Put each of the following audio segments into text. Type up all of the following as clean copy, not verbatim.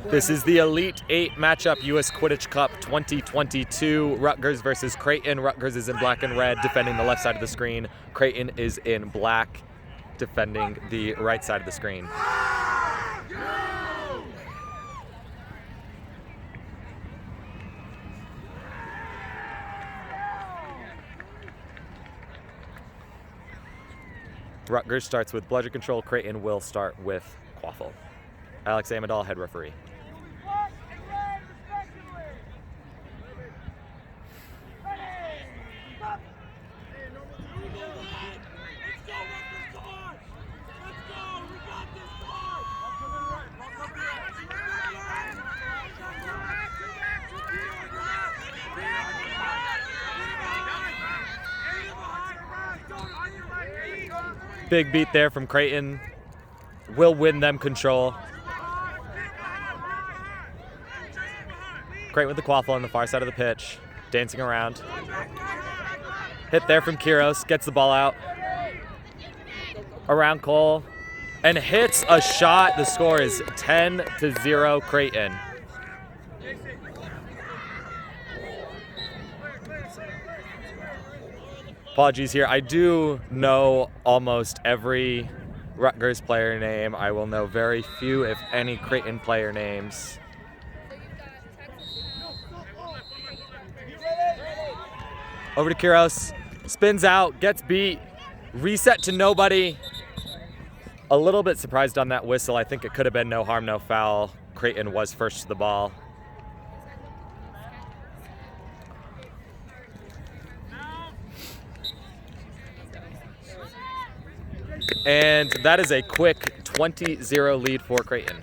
This is the Elite 8 matchup, U.S. Quidditch Cup 2022, Rutgers versus Creighton. Rutgers is in black and red, defending the left side of the screen. Creighton is in black, defending the right side of the screen. Rutgers starts with bludger control. Creighton will start with quaffle. Alex Amadal, head referee. Big beat there from Creighton. Will win them control. Creighton with the quaffle on the far side of the pitch, dancing around. Hit there from Kiros, gets the ball out. Around Cole, and hits a shot. The score is 10-0 Creighton. Apologies here. I do know almost every Rutgers player name. I will know very few, if any, Creighton player names. Over to Kiros. Spins out, gets beat. Reset to nobody. A little bit surprised on that whistle. I think it could have been no harm, no foul. Creighton was first to the ball. And that is a quick 20-0 lead for Creighton.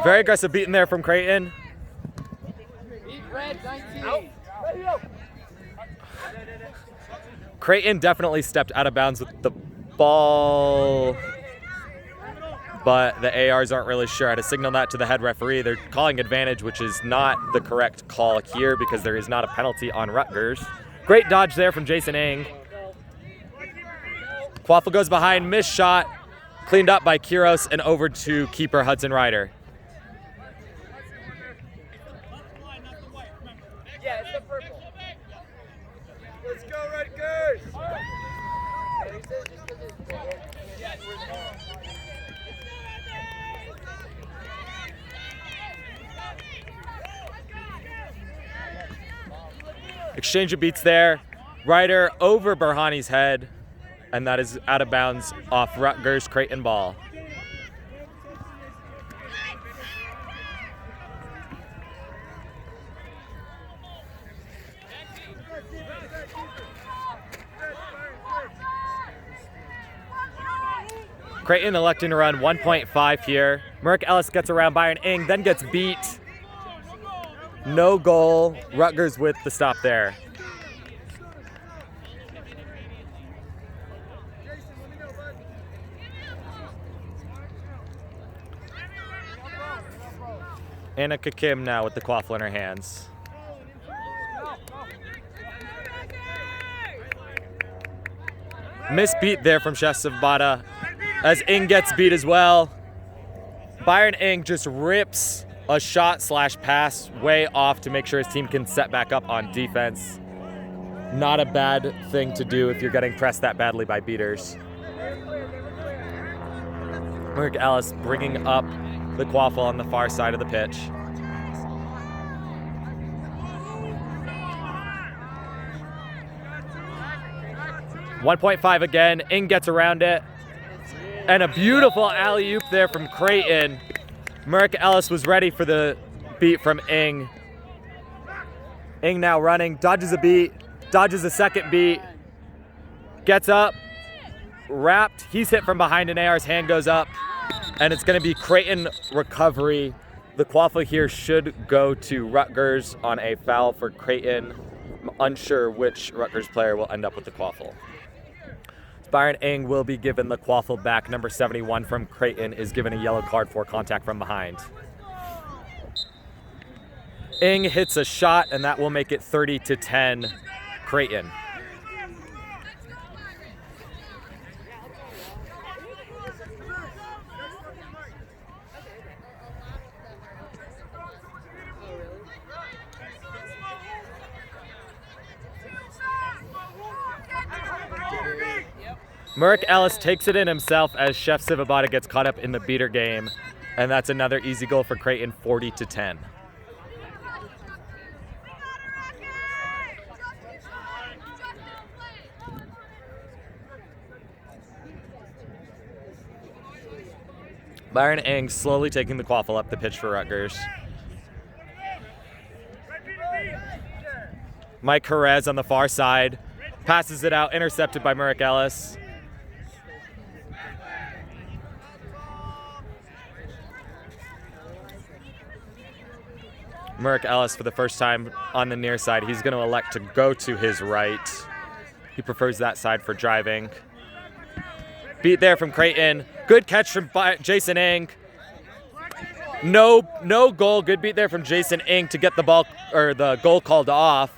Very aggressive beating there from Creighton. Creighton definitely stepped out of bounds with the ball, but the ARs aren't really sure how to signal that to the head referee. They're calling advantage, which is not the correct call here because there is not a penalty on Rutgers. Great dodge there from Jason Ng. Quaffle goes behind, missed shot, cleaned up by Kiros and over to keeper Hudson Ryder. Yeah, it's the purple. Let's go, Rutgers! Exchange of beats there. Ryder over Burhani's head, and that is out of bounds off Rutgers Creighton ball. Creighton electing to run 1.5 here. Merrick Ellis gets around Byron Ng, then gets beat. No goal. Rutgers with the stop there. Anna Kakim now with the quaffle in her hands. Misbeat there from Chef Savata as Ng gets beat as well. Byron Ng just rips a shot / pass way off to make sure his team can set back up on defense. Not a bad thing to do if you're getting pressed that badly by beaters. Merrick Ellis bringing up the quaffle on the far side of the pitch. .5 again. Ng gets around it. And a beautiful alley-oop there from Creighton. Merrick Ellis was ready for the beat from Ng. Ng now running, dodges a beat, dodges a second beat, gets up, wrapped. He's hit from behind and AR's hand goes up. And it's going to be Creighton recovery. The quaffle here should go to Rutgers on a foul for Creighton. I'm unsure which Rutgers player will end up with the quaffle. Byron Ng will be given the quaffle back. Number 71 from Creighton is given a yellow card for contact from behind. Ing hits a shot, and that will make it 30-10 Creighton. Merrick Ellis takes it in himself as Chef Sivabata gets caught up in the beater game, and that's another easy goal for Creighton, 40-10. Byron Ing slowly taking the quaffle up the pitch for Rutgers. Mike Jerez on the far side passes it out, intercepted by Merrick Ellis. Merrick Ellis for the first time on the near side. He's going to elect to go to his right. He prefers that side for driving. Beat there from Creighton. Good catch from Jason Ing. No goal. Good beat there from Jason Ing to get the ball or the goal called off.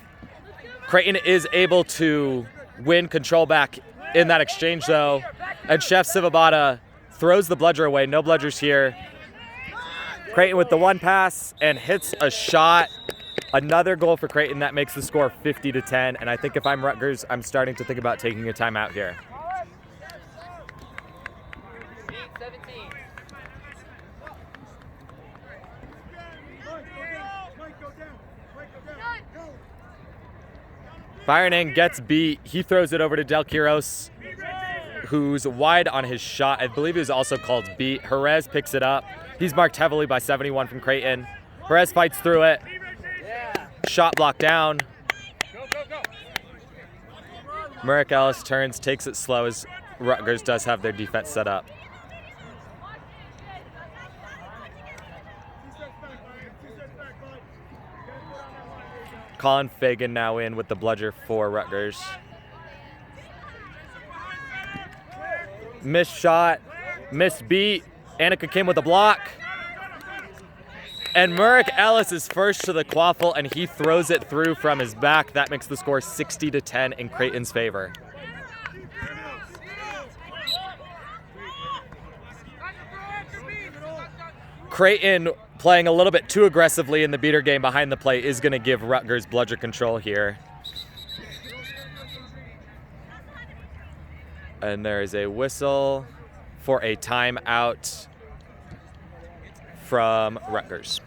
Creighton is able to win control back in that exchange though. And Chef Sivabata throws the bludger away. No bludgers here. Creighton with the one pass and hits a shot. Another goal for Creighton. That makes the score 50-10. And I think if I'm Rutgers, I'm starting to think about taking a timeout here. Byron Ing gets beat. He throws it over to Del Quiros, who's wide on his shot. I believe he was also called beat. Jerez picks it up. He's marked heavily by 71 from Creighton. Jerez fights through it. Shot blocked down. Merrick Ellis turns, takes it slow as Rutgers does have their defense set up. Colin Fagan now in with the bludger for Rutgers. Missed shot, missed beat. Annika came with a block. And Merrick Ellis is first to the quaffle, and he throws it through from his back. That makes the score 60-10 in Creighton's favor. Creighton playing a little bit too aggressively in the beater game behind the play is going to give Rutgers bludger control here. And there is a whistle for a timeout from Rutgers.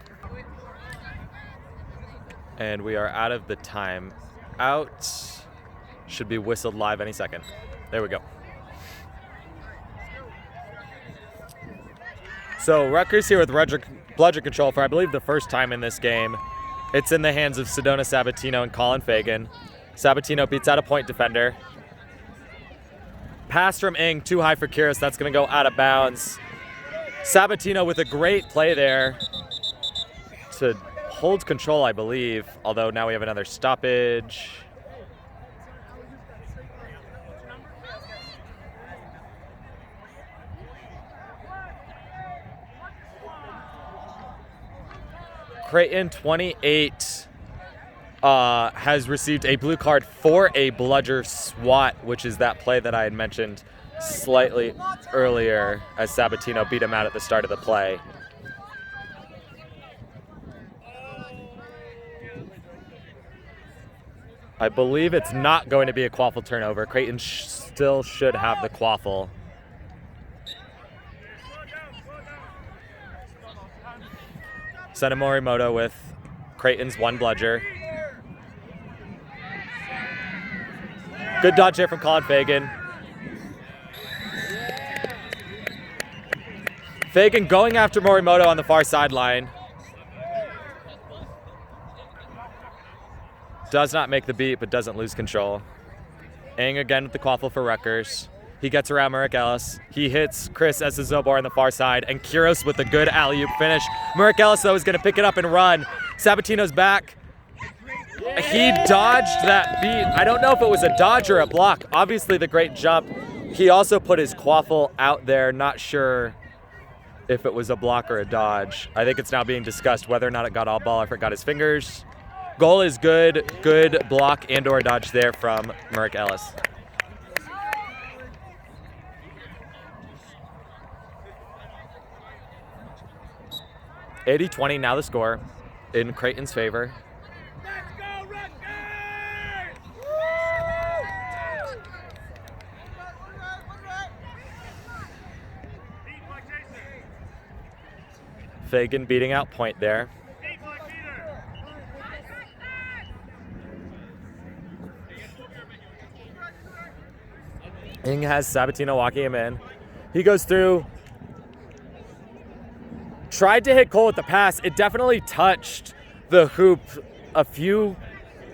And we are out of the timeout. Should be whistled live any second. There we go. So Rutgers here with bludger control for, I believe, the first time in this game. It's in the hands of Sedona Sabatino and Colin Fagan. Sabatino beats out a point defender. Pass from Ing, too high for Quiros. That's going to go out of bounds. Sabatino with a great play there to hold control, I believe. Although now we have another stoppage. Creighton 28 has received a blue card for a bludger swat, which is that play that I had mentioned slightly earlier as Sabatino beat him out at the start of the play. I believe it's not going to be a quaffle turnover. Creighton still should have the quaffle. Sena Morimoto with Creighton's one bludger. Good dodge there from Colin Fagan. Fagan going after Morimoto on the far sideline. Does not make the beat, but doesn't lose control. Ing again with the quaffle for Rutgers. He gets around Merrick Ellis. He hits Chris Esizobor on the far side, and Quiros with a good alley-oop finish. Merrick Ellis, though, is going to pick it up and run. Sabatino's back. He dodged that beat. I don't know if it was a dodge or a block. Obviously, the great jump. He also put his quaffle out there. Not sure if it was a block or a dodge. I think it's now being discussed whether or not it got all ball, if it got his fingers. Goal is good. Good block and or dodge there from Merrick Ellis. (80-20) now the score in Creighton's favor. Let's go, Rutgers! Fagan beating out point there. Ing has Sabatino walking him in. He goes through. Tried to hit Cole with the pass. It definitely touched the hoop a few.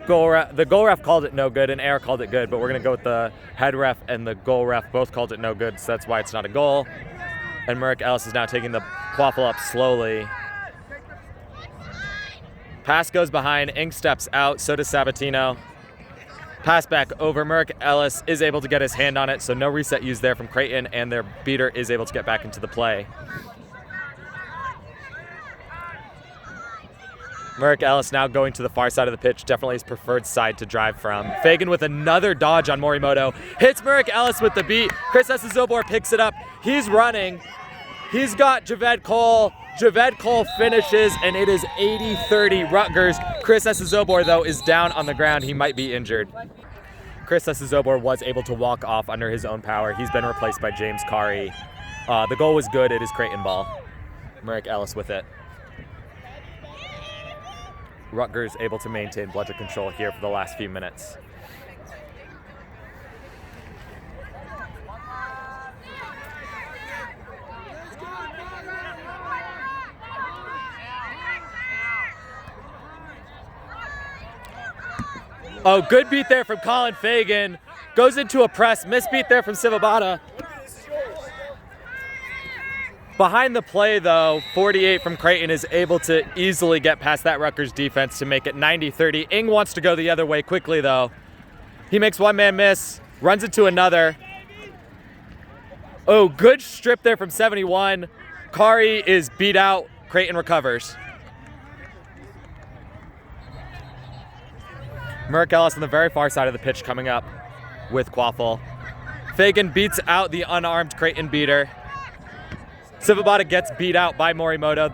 The goal ref called it no good and AR called it good, but we're going to go with the head ref and the goal ref both called it no good, so that's why it's not a goal. And Merrick Ellis is now taking the quaffle up slowly. Pass goes behind. Ing steps out. So does Sabatino. Pass back over. Merrick Ellis is able to get his hand on it, so no reset used there from Creighton, and their beater is able to get back into the play. Merrick Ellis now going to the far side of the pitch, definitely his preferred side to drive from. Fagan with another dodge on Morimoto. Hits Merrick Ellis with the beat. Chris Esezobor picks it up. He's running. He's got Javed Cole. Javed Cole finishes, and it is 80-30 Rutgers. Chris Esezobor, though, is down on the ground. He might be injured. Chris Esezobor was able to walk off under his own power. He's been replaced by James Kari. The goal was good. It is Creighton ball. Merrick Ellis with it. Rutgers able to maintain bludger control here for the last few minutes. Oh, good beat there from Colin Fagan. Goes into a press. Misbeat there from Sivabata. Behind the play, though, 48 from Creighton is able to easily get past that Rutgers defense to make it 90-30. Ing wants to go the other way quickly, though. He makes one man miss, runs into another. Oh, good strip there from 71. Kari is beat out. Creighton recovers. Merrick Ellis on the very far side of the pitch coming up with quaffle. Fagan beats out the unarmed Creighton beater. Sivabata gets beat out by Morimoto.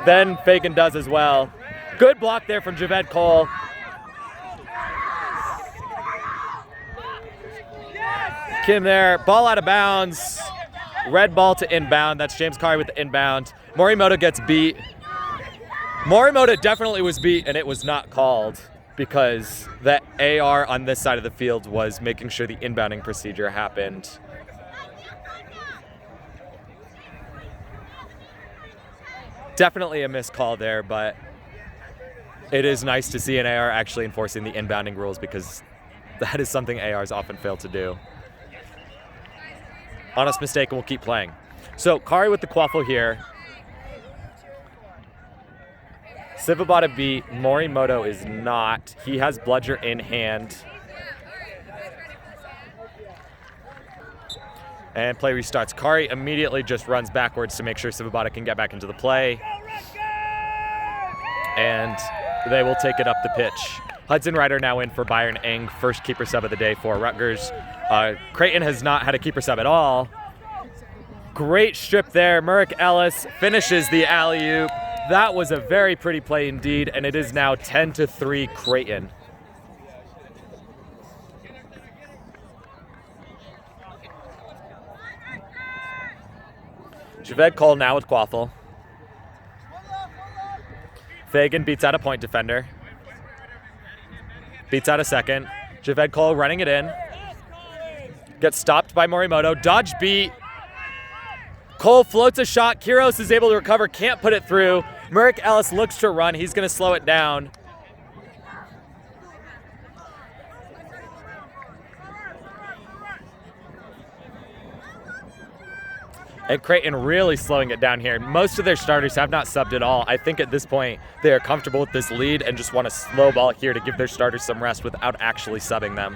Then Fagan does as well. Good block there from Javed Cole. Kim there, ball out of bounds. Red ball to inbound. That's James Kari with the inbound. Morimoto gets beat. Morimoto definitely was beat, and it was not called because the AR on this side of the field was making sure the inbounding procedure happened. Definitely a missed call there, but it is nice to see an AR actually enforcing the inbounding rules because that is something ARs often fail to do. Honest mistake, and we'll keep playing. So Kari with the quaffle here. Sivabata beat. Morimoto is not. He has bludger in hand. And play restarts. Kari immediately just runs backwards to make sure Sivabata can get back into the play. And they will take it up the pitch. Hudson Ryder now in for Byron Ing, first keeper sub of the day for Rutgers. Creighton has not had a keeper sub at all. Great strip there. Merrick Ellis finishes the alley-oop. That was a very pretty play indeed, and it is now 10-3 Creighton. Javed Cole now with quaffle. Fagan beats out a point defender. Beats out a second. Javed Cole running it in. Gets stopped by Morimoto. Dodge beat. Cole floats a shot. Kiros is able to recover. Can't put it through. Merrick Ellis looks to run. He's going to slow it down. And Creighton really slowing it down here. Most of their starters have not subbed at all. I think at this point they are comfortable with this lead and just want to slow ball here to give their starters some rest without actually subbing them.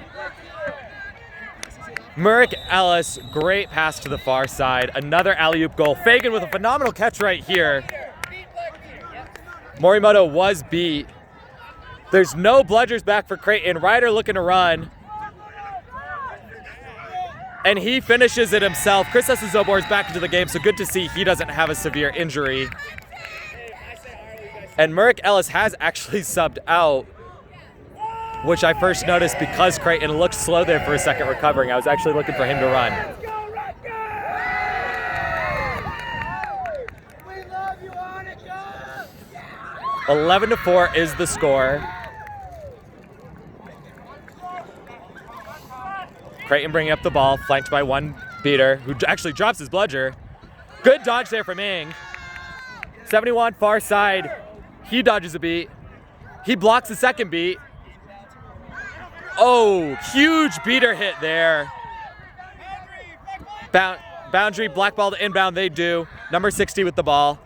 Merrick Ellis, great pass to the far side. Another alley-oop goal. Fagan with a phenomenal catch right here. Morimoto was beat. There's no bludgers back for Creighton. Ryder looking to run. And he finishes it himself. Chris Zobor is back into the game, so good to see he doesn't have a severe injury. And Merrick Ellis has actually subbed out, which I first noticed because Creighton looked slow there for a second recovering. I was actually looking for him to run. We love you, Annika. 11-4 is the score. Creighton bringing up the ball, flanked by one beater, who actually drops his bludger. Good dodge there from Ing. 71 far side. He dodges a beat. He blocks the second beat. Oh, huge beater hit there. Boundary, blackball to inbound, they do. Number 60 with the ball.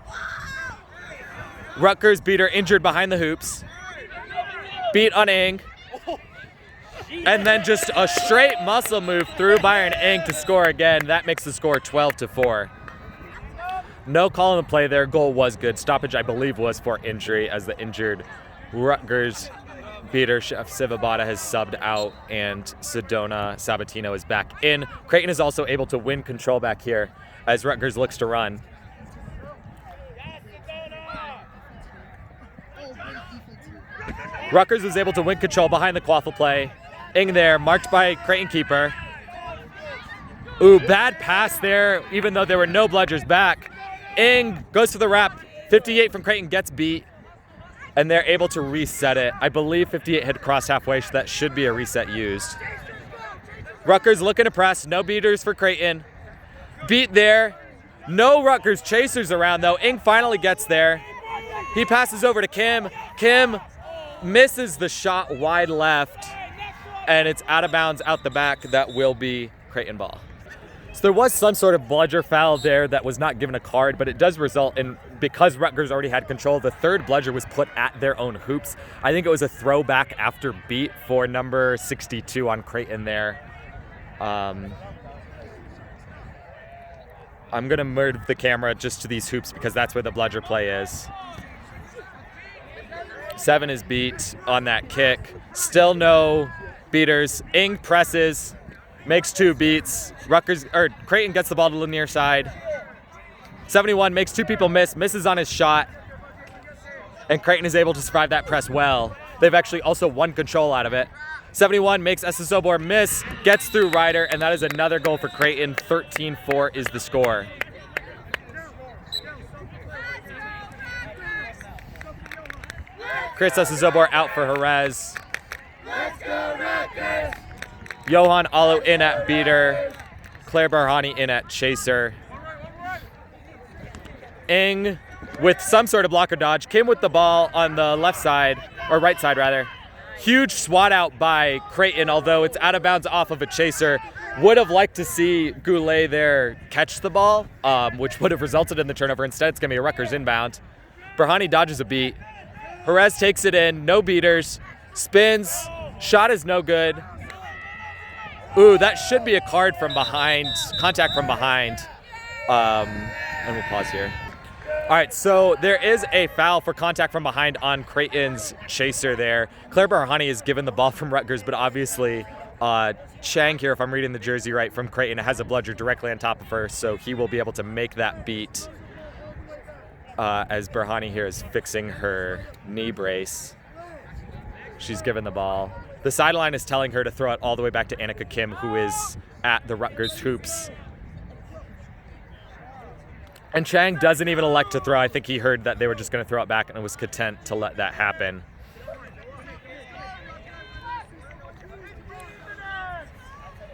Rutgers beater injured behind the hoops. Beat on Ing. And then just a straight muscle move through Byron Ing to score again. That makes the score 12-4. No call on the play there. Goal was good. Stoppage, I believe, was for injury as the injured Rutgers beater Chef Sivabata has subbed out and Sedona Sabatino is back in. Creighton is also able to win control back here as Rutgers looks to run. Rutgers was able to win control behind the quaffle play. Ing there, marked by Creighton keeper. Ooh, bad pass there, even though there were no bludgers back. Ing goes to the wrap. 58 from Creighton gets beat, and they're able to reset it. I believe 58 had crossed halfway, so that should be a reset used. Rutgers looking to press. No beaters for Creighton. Beat there. No Rutgers chasers around, though. Ing finally gets there. He passes over to Kim. Kim misses the shot wide left, and it's out of bounds out the back. That will be Creighton ball. So there was some sort of bludger foul there that was not given a card, but it does result in, because Rutgers already had control, the third bludger was put at their own hoops. I think it was a throwback after beat for number 62 on Creighton there. I'm gonna move the camera just to these hoops because that's where the bludger play is. 7 is beat on that kick. Still no beaters. Ing presses, makes 2 beats. Creighton gets the ball to the near side. 71 makes 2 people miss, misses on his shot. And Creighton is able to survive that press well. They've actually also won control out of it. 71 makes Esasobor miss, gets through Ryder, and that is another goal for Creighton. 13-4 is the score. Chris Esasobor out for Jerez. Let's go, Rutgers! Johan Alo in at beater. Claire Barhani in at chaser. Ing with some sort of blocker dodge. Kim with the ball on the left side, or right side rather. Huge swat out by Creighton, although it's out of bounds off of a chaser. Would have liked to see Goulet there catch the ball, which would have resulted in the turnover. Instead, it's going to be a Rutgers inbound. Barhani dodges a beat. Jerez takes it in, no beaters. Spins, shot is no good. Ooh, that should be a card from behind, contact from behind. And we'll pause here. All right, so there is a foul for contact from behind on Creighton's chaser there. Claire Barhani is given the ball from Rutgers, but obviously Chang here, if I'm reading the jersey right, from Creighton has a bludger directly on top of her, so he will be able to make that beat as Barhani here is fixing her knee brace. She's given the ball. The sideline is telling her to throw it all the way back to Annika Kim, who is at the Rutgers hoops. And Chang doesn't even elect to throw. I think he heard that they were just going to throw it back and was content to let that happen.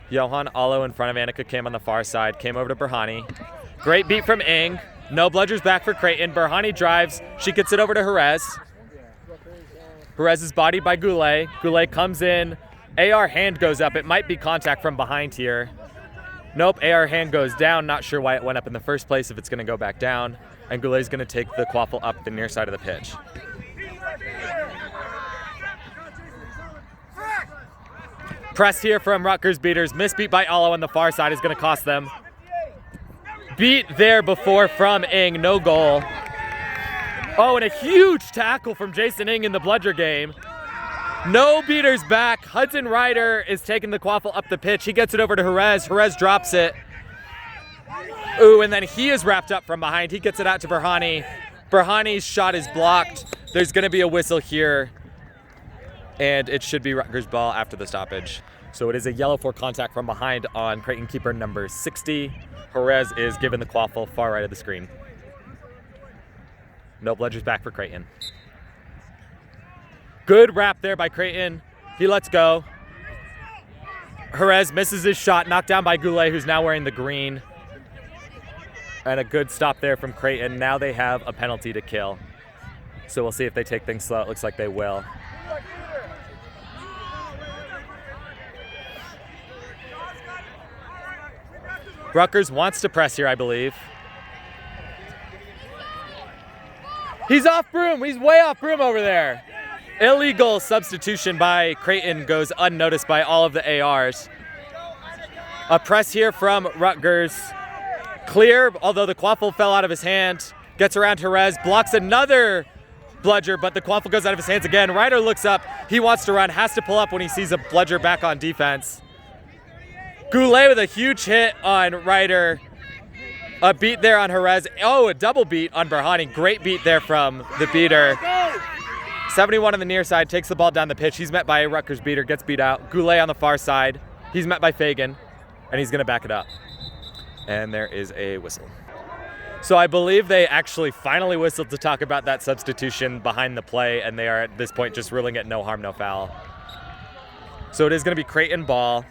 Johan Alo in front of Annika Kim on the far side. Came over to Barhani. Great beat from Ing. No bludgers back for Creighton. Barhani drives. She gets it over to Jerez. Jerez is bodied by Goulet. Goulet comes in. AR hand goes up. It might be contact from behind here. Nope, AR hand goes down. Not sure why it went up in the first place if it's going to go back down. And Goulet's going to take the quaffle up the near side of the pitch. Press here from Rutgers beaters. Misbeat by Alo on the far side is going to cost them. Beat there before from Ing, no goal. Oh, and a huge tackle from Jason Ing in the bludger game. No beaters back. Hudson Ryder is taking the quaffle up the pitch. He gets it over to Jerez. Jerez drops it. Ooh, and then he is wrapped up from behind. He gets it out to Berhani. Berhani's shot is blocked. There's going to be a whistle here, and it should be Rutgers ball after the stoppage. So it is a yellow for contact from behind on Creighton keeper number 60. Jerez is given the quaffle far right of the screen. No bludgers back for Creighton. Good wrap there by Creighton. He lets go. Jerez misses his shot, knocked down by Goulet, who's now wearing the green. And a good stop there from Creighton. Now they have a penalty to kill. So we'll see if they take things slow. It looks like they will. Rutgers wants to press here, I believe. He's off broom. He's way off broom over there. Illegal substitution by Creighton goes unnoticed by all of the ARs. A press here from Rutgers. Clear, although the quaffle fell out of his hand. Gets around Jerez, blocks another bludger, but the quaffle goes out of his hands again. Ryder looks up. He wants to run, has to pull up when he sees a bludger back on defense. Goulet with a huge hit on Ryder. A beat there on Jerez. Oh, a double beat on Berhani. Great beat there from the beater. 71 on the near side, takes the ball down the pitch. He's met by a Rutgers beater, gets beat out. Goulet on the far side. He's met by Fagan, and he's going to back it up. And there is a whistle. So I believe they actually finally whistled to talk about that substitution behind the play, and they are at this point just ruling it no harm, no foul. So it is going to be Creighton ball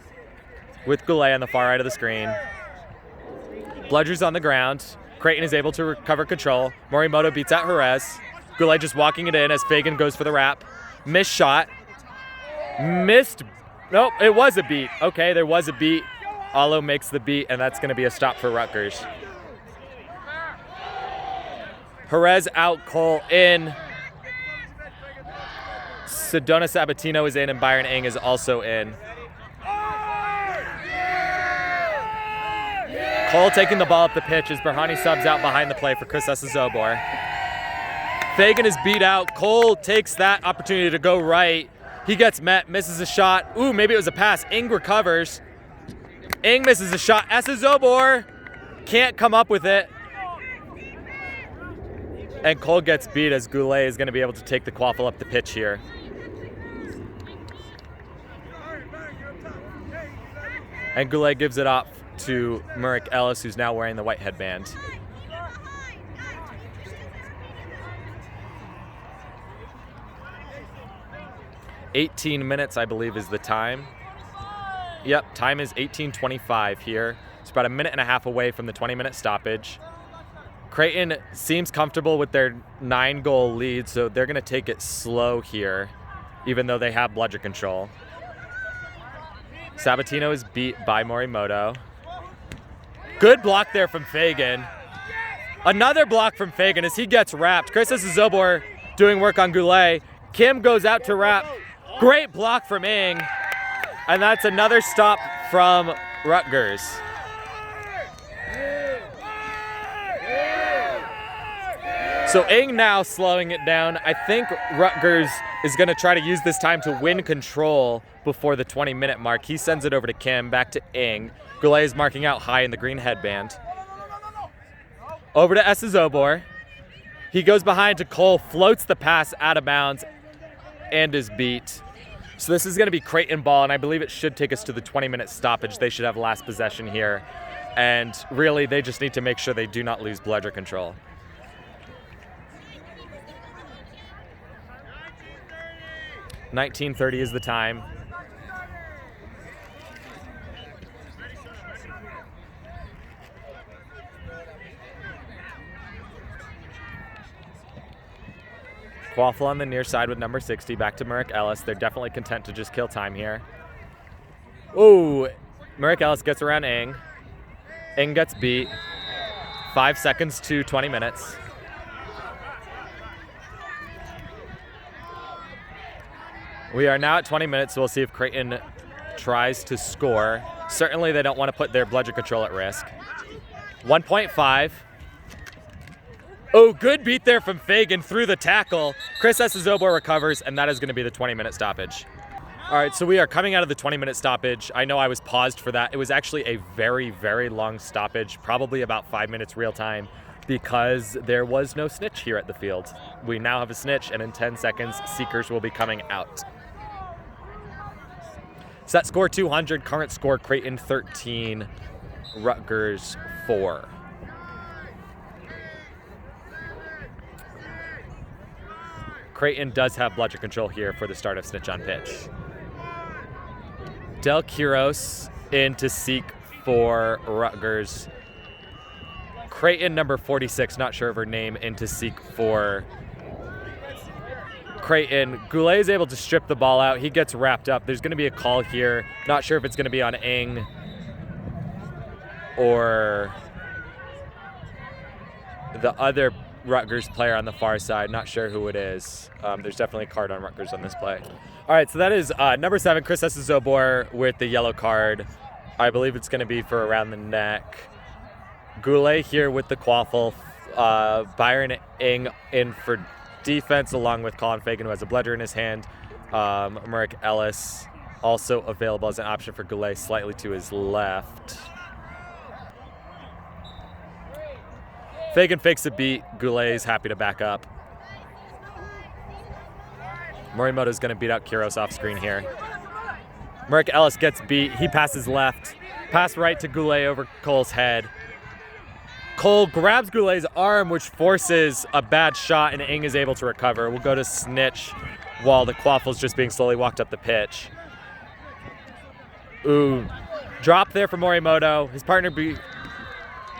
with Goulet on the far right of the screen. Bludger's on the ground. Creighton is able to recover control. Morimoto beats out Jerez. Goulet just walking it in as Fagan goes for the wrap. Missed shot. Missed. Nope, it was a beat. Okay, there was a beat. Alo makes the beat, and that's going to be a stop for Rutgers. Jerez out, Cole in. Sedona Sabatino is in, and Byron Ing is also in. Cole taking the ball up the pitch as Berhani subs out behind the play for Chris Esazobor. Fagan is beat out. Cole takes that opportunity to go right. He gets met, misses a shot. Ooh, maybe it was a pass. Ing recovers. Ing misses a shot. Esazobor can't come up with it. And Cole gets beat as Goulet is going to be able to take the quaffle up the pitch here. And Goulet gives it off to Merrick Ellis, who's now wearing the white headband. $18 minutes, I believe, is the time. Yep, time is 18:25 here. It's about a minute and a half away from the 20-minute stoppage. Creighton seems comfortable with their 9-goal lead, so they're going to take it slow here, even though they have bludger control. Sabatino is beat by Morimoto. Good block there from Fagan. Another block from Fagan as he gets wrapped. Chris Esazobor doing work on Goulet. Kim goes out to wrap. Great block from Ing. And that's another stop from Rutgers. So Ing now slowing it down. I think Rutgers is going to try to use this time to win control before the 20-minute mark. He sends it over to Kim, back to Ing. Goulet is marking out high in the green headband. Over to Esazobor. He goes behind to Cole, floats the pass out of bounds, and is beat. So this is going to be Creighton ball, and I believe it should take us to the 20-minute stoppage. They should have last possession here. And really, they just need to make sure they do not lose bludger control. $19:30 is the time. Quaffle on the near side with number 60, back to Merrick Ellis. They're definitely content to just kill time here. Ooh, Merrick Ellis gets around Ing. Ing gets beat. 5 seconds to 20 minutes. We are now at 20 minutes, so we'll see if Creighton tries to score. Certainly they don't want to put their bludger control at risk. 1.5. Oh, good beat there from Fagan through the tackle. Chris Esezobor recovers, and that is going to be the 20-minute stoppage. All right, so we are coming out of the 20-minute stoppage. I know I was paused for that. It was actually a very, very long stoppage, probably about 5 minutes real time, because there was no snitch here at the field. We now have a snitch, and in 10 seconds, Seekers will be coming out. Set score 200, current score Creighton 13, Rutgers 4. Creighton does have bludger control here for the start of snitch on pitch. Del Quiros in to seek for Rutgers. Creighton number 46, not sure of her name, in to seek for Creighton. Goulet is able to strip the ball out. He gets wrapped up. There's going to be a call here. Not sure if it's going to be on Ing or the other Rutgers player on the far side. Not sure who it is. There's definitely a card on Rutgers on this play. All right, so that is number 7, Chris Esezobor with the yellow card. I believe it's going to be for around the neck. Goulet here with the quaffle. Byron Ing in for defense along with Colin Fagan, who has a bludger in his hand. Merrick Ellis also available as an option for Goulet, slightly to his left. Fagan fakes a beat. Goulet is happy to back up. Morimoto's going to beat out Quiros off screen here. Merrick Ellis gets beat. He passes left. Pass right to Goulet over Cole's head. Cole grabs Goulet's arm, which forces a bad shot, and Ing is able to recover. We'll go to snitch while the quaffle's just being slowly walked up the pitch. Ooh, drop there from Morimoto. His partner beat.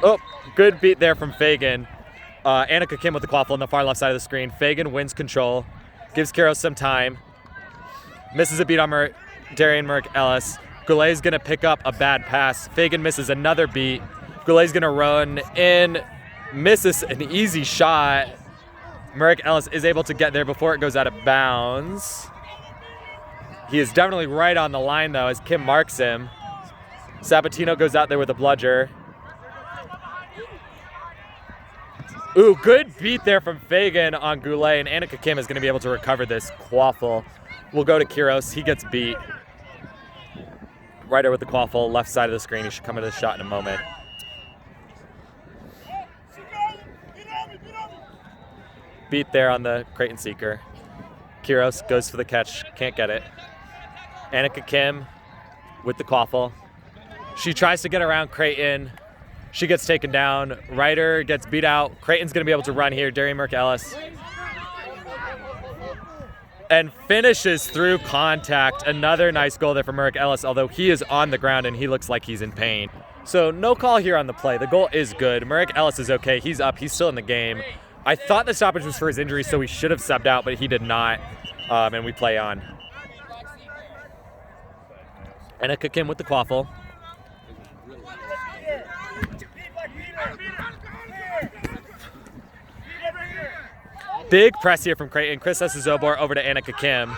Oh, good beat there from Fagan. Annika Kim with the quaffle on the far left side of the screen. Fagan wins control, gives Quiros some time. Misses a beat on Darian Merrick Ellis. Goulet's going to pick up a bad pass. Fagan misses another beat. Goulet's going to run in, misses an easy shot. Merrick Ellis is able to get there before it goes out of bounds. He is definitely right on the line, though, as Kim marks him. Sabatino goes out there with a bludger. Ooh, good beat there from Fagan on Goulet, and Annika Kim is going to be able to recover this quaffle. We'll go to Quiros. He gets beat. Ryder with the quaffle, left side of the screen. He should come into the shot in a moment. Beat there on the Creighton Seeker. Quiros goes for the catch, can't get it. Annika Kim with the quaffle. She tries to get around Creighton. She gets taken down. Ryder gets beat out. Creighton's going to be able to run here. Darian Merrick Ellis. And finishes through contact. Another nice goal there for Merrick Ellis, although he is on the ground and he looks like he's in pain. So no call here on the play. The goal is good. Merrick Ellis is okay. He's up. He's still in the game. I thought the stoppage was for his injury, so he should have subbed out, but he did not. And we play on. Annika Kim with the quaffle. Big press here from Creighton. Chris Esezobor over to Annika Kim.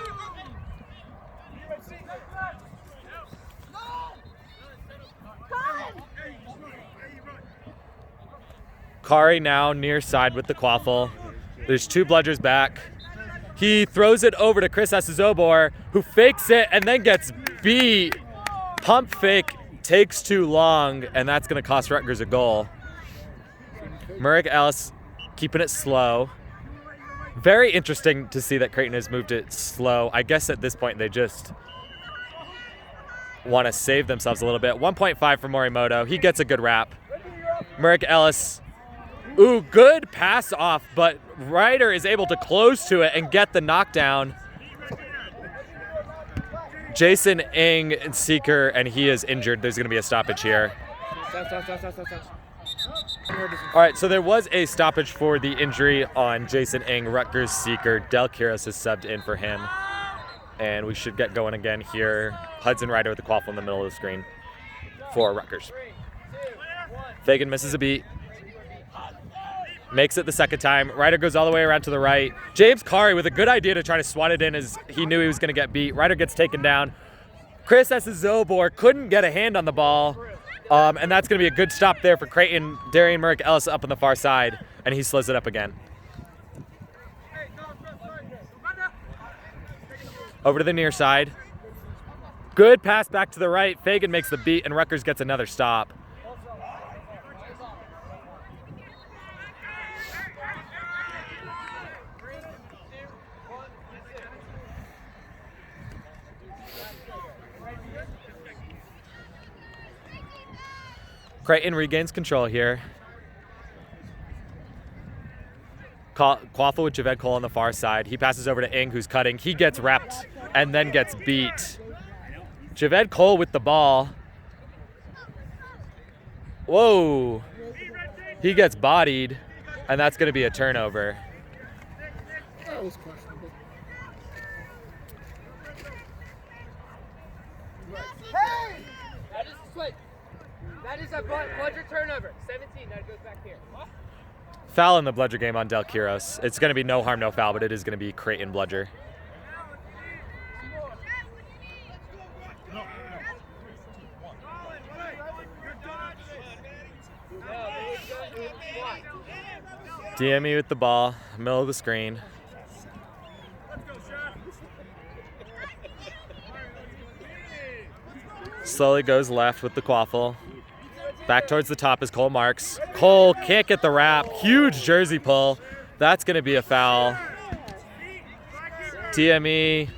Kari now near side with the quaffle. There's 2 bludgers back. He throws it over to Chris Esezobor, who fakes it and then gets beat. Pump fake takes too long, and that's going to cost Rutgers a goal. Merrick Ellis keeping it slow. Very interesting to see that Creighton has moved it slow. I guess at this point they just want to save themselves a little bit. 1.5 for Morimoto. He gets a good wrap. Merrick Ellis. Ooh, good pass off, but Ryder is able to close to it and get the knockdown. Jason Ing and Seeker, and he is injured. There's going to be a stoppage here. All right, so there was a stoppage for the injury on Jason Ing. Rutgers Seeker. Del Quiros is subbed in for him. And we should get going again here. Hudson Ryder with the quaffle in the middle of the screen for Rutgers. Fagan misses a beat. Makes it the second time. Ryder goes all the way around to the right. James Kari with a good idea to try to swat it in as he knew he was going to get beat. Ryder gets taken down. Chris Zobor couldn't get a hand on the ball, and that's going to be a good stop there for Creighton. Darian Merrick Ellis up on the far side, and he slows it up again. Over to the near side. Good pass back to the right. Fagan makes the beat, and Rutgers gets another stop. Creighton regains control here. Quaffle with Javed Cole on the far side. He passes over to Ing, who's cutting. He gets wrapped and then gets beat. Javed Cole with the ball. Whoa. He gets bodied, and that's going to be a turnover. That was questionable. Hey! That is a switch. That is a bludger turnover. 17, that goes back here. What? Foul in the bludger game on Del Quiros. It's going to be no harm, no foul, but it is going to be Creighton bludger. DME with the ball, middle of the screen. Slowly goes left with the quaffle. Back towards the top is Cole Marks. Cole can't get the wrap. Huge jersey pull. That's going to be a foul. TME.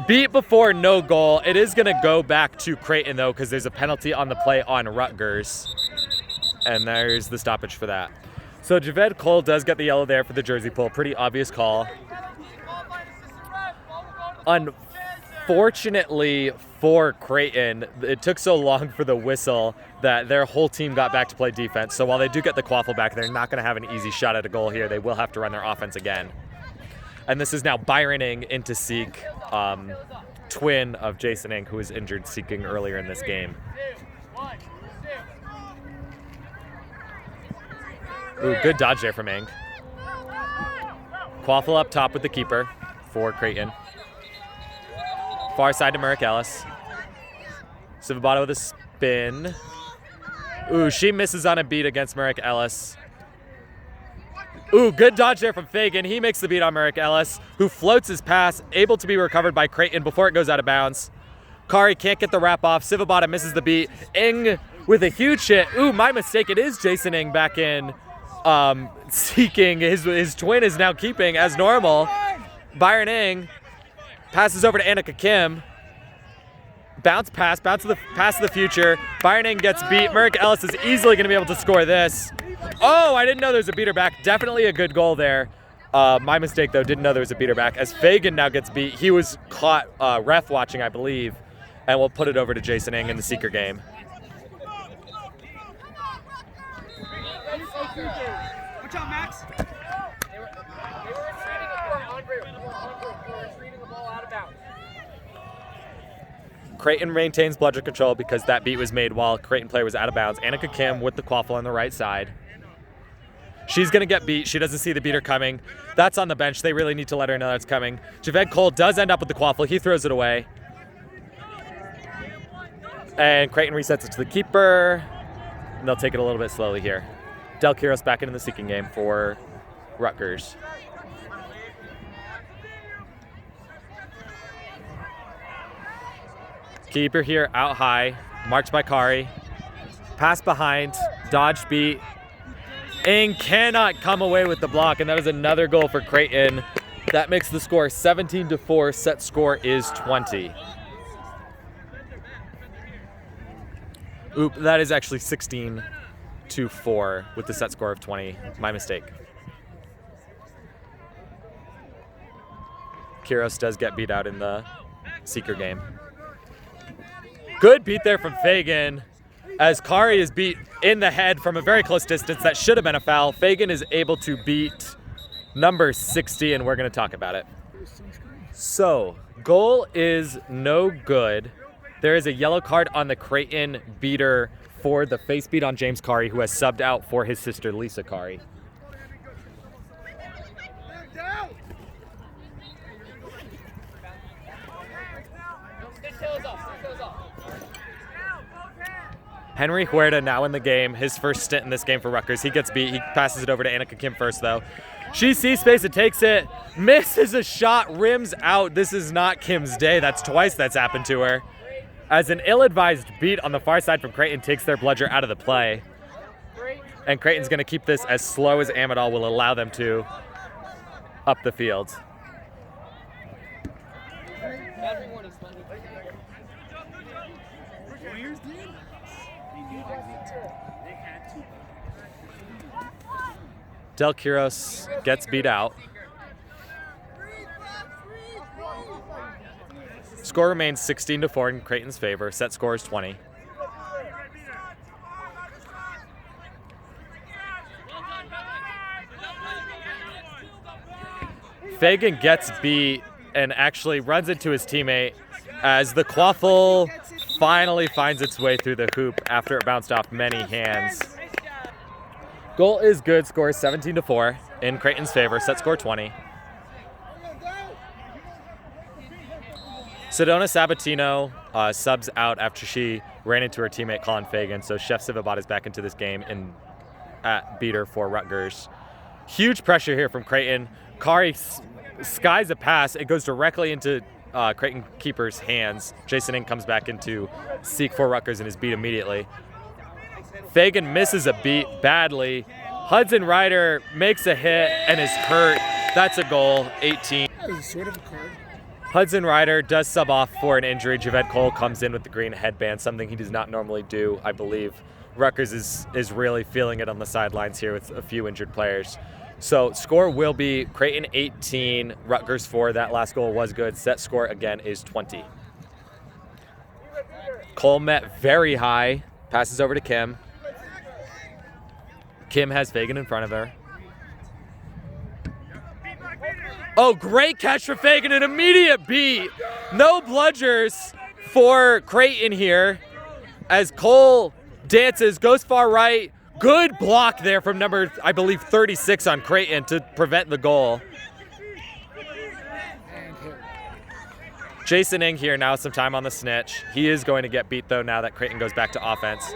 Beat before, no goal. It is going to go back to Creighton, though, because there's a penalty on the play on Rutgers. And there's the stoppage for that. So Javed Cole does get the yellow there for the jersey pull. Pretty obvious call. Unfortunately for Creighton, it took so long for the whistle that their whole team got back to play defense. So while they do get the quaffle back, they're not going to have an easy shot at a goal here. They will have to run their offense again. And this is now Byron Ing into Seek, twin of Jason Ing, who was injured seeking earlier in this game. Ooh, good dodge there from Ing. Quaffle up top with the keeper for Creighton. Far side to Merrick Ellis. Sivabata with a spin. Ooh, she misses on a beat against Merrick Ellis. Ooh, good dodge there from Fagan. He makes the beat on Merrick Ellis, who floats his pass, able to be recovered by Creighton before it goes out of bounds. Kari can't get the wrap off. Sivabata misses the beat. Ing with a huge hit. Ooh, my mistake. It is Jason Ing back in. Seeking. His twin is now keeping as normal. Byron Ing passes over to Annika Kim. Bounce pass to the pass of the future. Byron Ing gets beat. Merrick Ellis is easily going to be able to score this. Oh, I didn't know there was a beater back. Definitely a good goal there. My mistake, though, didn't know there was a beater back. As Fagan now gets beat, he was caught ref watching, I believe, and we'll put it over to Jason Ing in the Seeker game. Watch out, Max. They were retreating the ball out of bounds. Creighton maintains bludger control because that beat was made while Creighton player was out of bounds. Annika Kim with the quaffle on the right side. She's going to get beat. She doesn't see the beater coming. That's on the bench. They really need to let her know that's coming. Javed Cole does end up with the quaffle. He throws it away. And Creighton resets it to the keeper. And they'll take it a little bit slowly here. Del Quiros back into the seeking game for Rutgers. Keeper here out high. Marked by Kari. Pass behind. Dodge beat. Ing cannot come away with the block, and that is another goal for Creighton. That makes the score 17-4. Set score is 20. Oop, that is actually 16-4 with the set score of 20. My mistake. Quiros does get beat out in the Seeker game. Good beat there from Fagan. As Kari is beat in the head from a very close distance. That should have been a foul. Fagan is able to beat number 60, and we're going to talk about it. So, goal is no good. There is a yellow card on the Creighton beater for the face beat on James Kari, who has subbed out for his sister Lisa Kari. Henry Huerta now in the game, his first stint in this game for Rutgers. He gets beat. He passes it over to Annika Kim first, though. She sees space and takes it. Misses a shot, rims out. This is not Kim's day. That's twice that's happened to her. As an ill-advised beat on the far side from Creighton takes their bludger out of the play. And Creighton's going to keep this as slow as Amidal will allow them to up the field. Del Quiros gets beat out. Score remains 16-4 in Creighton's favor. Set score is 20. Fagan gets beat and actually runs into his teammate as the quaffle finally finds its way through the hoop after it bounced off many hands. Goal is good. Score is 17-4 in Creighton's favor. Set score 20. Sedona Sabatino subs out after she ran into her teammate Colin Fagan, so Chef Sivabat is back into this game at beater for Rutgers. Huge pressure here from Creighton. Kari skies a pass. It goes directly into Creighton keeper's hands. Jason Ng comes back into seek for Rutgers and is beat immediately. Fagan misses a beat badly. Hudson Ryder makes a hit and is hurt. That's a goal, 18. That was sort of a card. Hudson Ryder does sub off for an injury. Javed Cole comes in with the green headband, something he does not normally do, I believe. Rutgers is really feeling it on the sidelines here with a few injured players. So score will be Creighton 18, Rutgers 4. That last goal was good. Set score again is 20. Cole met very high. Passes over to Kim. Kim has Fagan in front of her. Oh, great catch for Fagan, an immediate beat. No bludgers for Creighton here as Cole dances, goes far right. Good block there from number, I believe, 36 on Creighton to prevent the goal. Jason Ng here now, some time on the snitch. He is going to get beat, though, now that Creighton goes back to offense.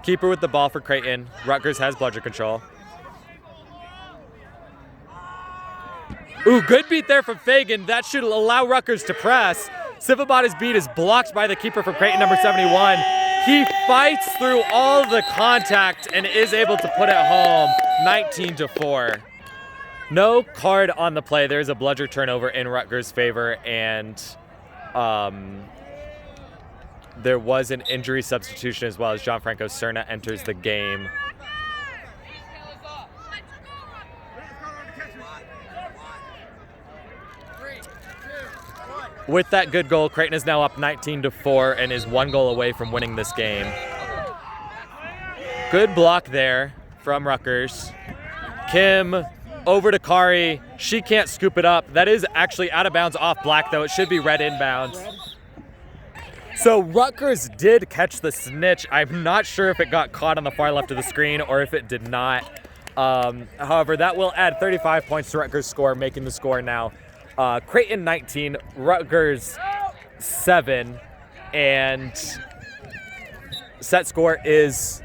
Keeper with the ball for Creighton. Rutgers has bludger control. Ooh, good beat there from Fagan. That should allow Rutgers to press. Sivabat's beat is blocked by the keeper from Creighton, number 71. He fights through all the contact and is able to put it home, 19-4. No card on the play. There's a bludger turnover in Rutgers' favor, and there was an injury substitution as well as Gianfranco Serna enters the game. With that good goal, Creighton is now up 19-4 and is one goal away from winning this game. Good block there from Rutgers. Kim over to Kari. She can't scoop it up. That is actually out of bounds off Black, though. It should be red inbounds. So Rutgers did catch the snitch. I'm not sure if it got caught on the far left of the screen or if it did not. However, that will add 35 points to Rutgers' score, making the score now Creighton 19, Rutgers 7, and set score is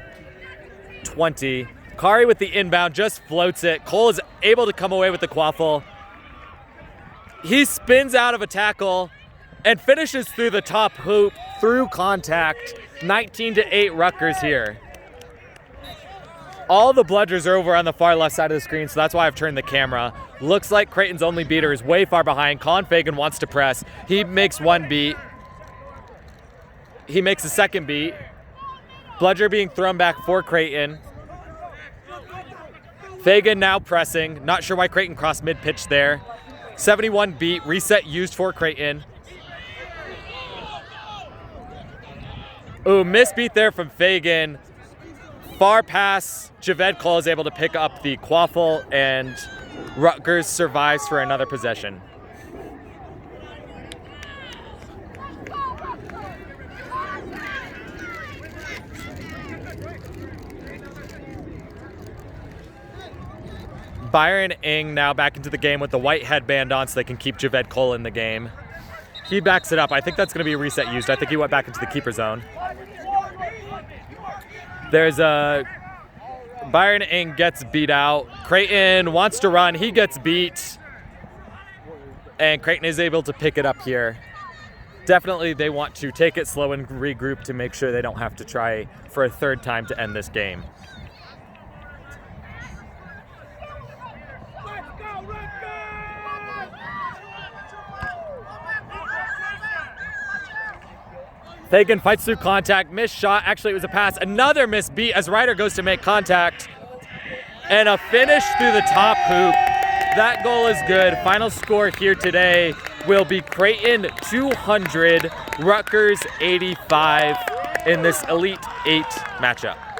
20. Kari with the inbound just floats it. Cole is able to come away with the quaffle. He spins out of a tackle and finishes through the top hoop through contact. 19-8 Rutgers here. All the bludgers are over on the far left side of the screen, so that's why I've turned the camera. Looks like Creighton's only beater is way far behind. Colin Fagan wants to press. He makes one beat. He makes a second beat. Bludger being thrown back for Creighton. Fagan now pressing. Not sure why Creighton crossed mid-pitch there. 71 beat. Reset used for Creighton. Ooh, misbeat there from Fagan. Far pass. Javed Cole is able to pick up the quaffle, and Rutgers survives for another possession. Byron Ng now back into the game with the white headband on so they can keep Javed Cole in the game. He backs it up. I think that's going to be a reset used. I think he went back into the keeper zone. There's a Byron Ing gets beat out. Creighton wants to run. He gets beat. And Creighton is able to pick it up here. Definitely they want to take it slow and regroup to make sure they don't have to try for a third time to end this game. Fagan fights through contact, missed shot. Actually, it was a pass. Another missed beat as Ryder goes to make contact. And a finish through the top hoop. That goal is good. Final score here today will be Creighton 200, Rutgers 85 in this Elite 8 matchup.